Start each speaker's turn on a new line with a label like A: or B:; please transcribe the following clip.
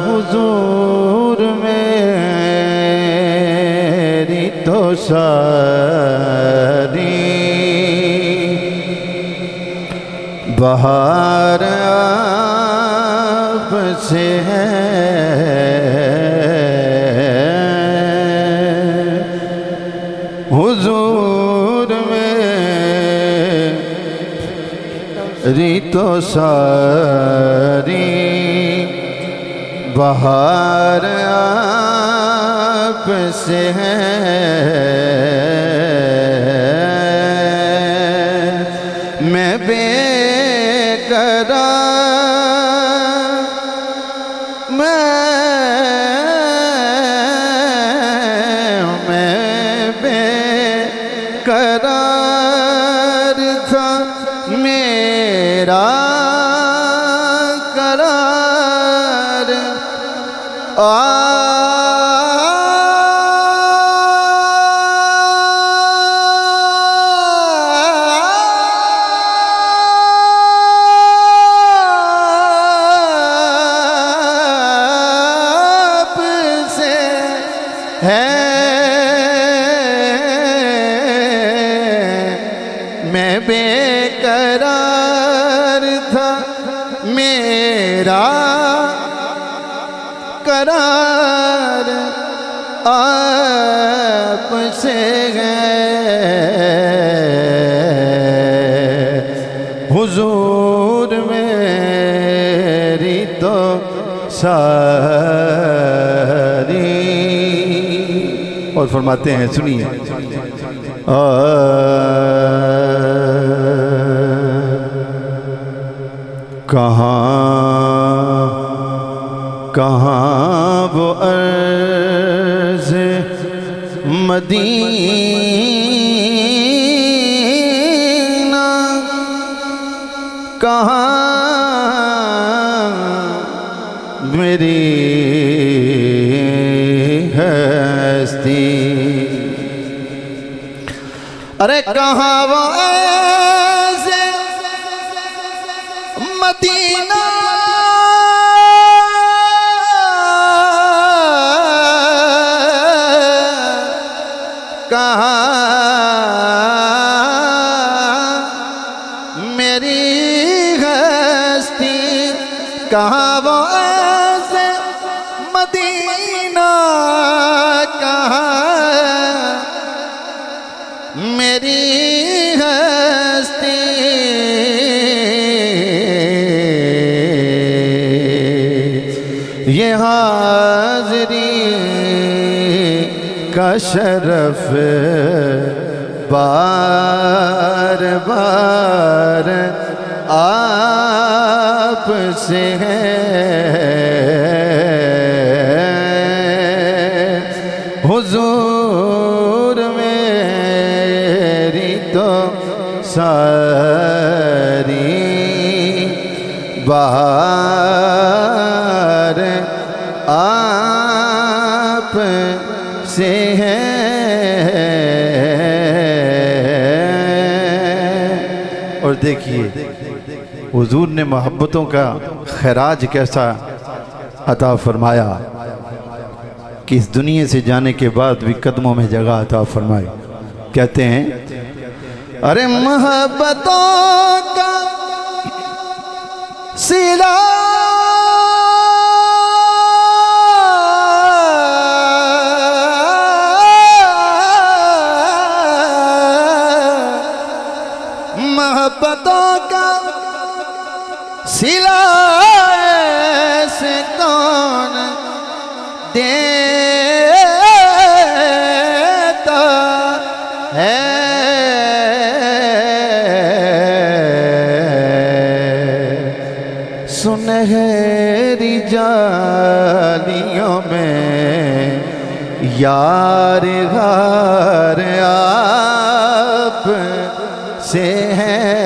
A: حضور میری تو ساری بہار آپ سے ہے، حضور میری تو ساری بہار آپ سے ہے، میں بے قرار میں بے قرار تھا، میرا قرار آپ سے ہے، میں بے قرار تھا، میرا قرار آپ سے ہے، حضور میری تو ساری۔ اور فرماتے ہیں، سنیے، کہاں وہ عرض مدینہ، کہاں میری ہستی، ارے کہاں وہ عرض مدینہ، کہاں میری ہستی، کہاں وہ عرض مدینہ، کہاں میری ہستی، یہ حاضری کا شرف بار بار آپ سے ہے، حضور میری تو ساری بہار آپ سے ہے، اور دیکھیے حضور نے محبتوں کا خراج کیسا عطا فرمایا کہ اس دنیا سے جانے کے بعد بھی قدموں میں جگہ عطا فرمائی۔ کہتے ہیں، ارے محبتوں کا صلہ محبتوں کا صلہ سے کون دیتا ہے، سنہری جالیوں میں یار غار آپ سے ہے،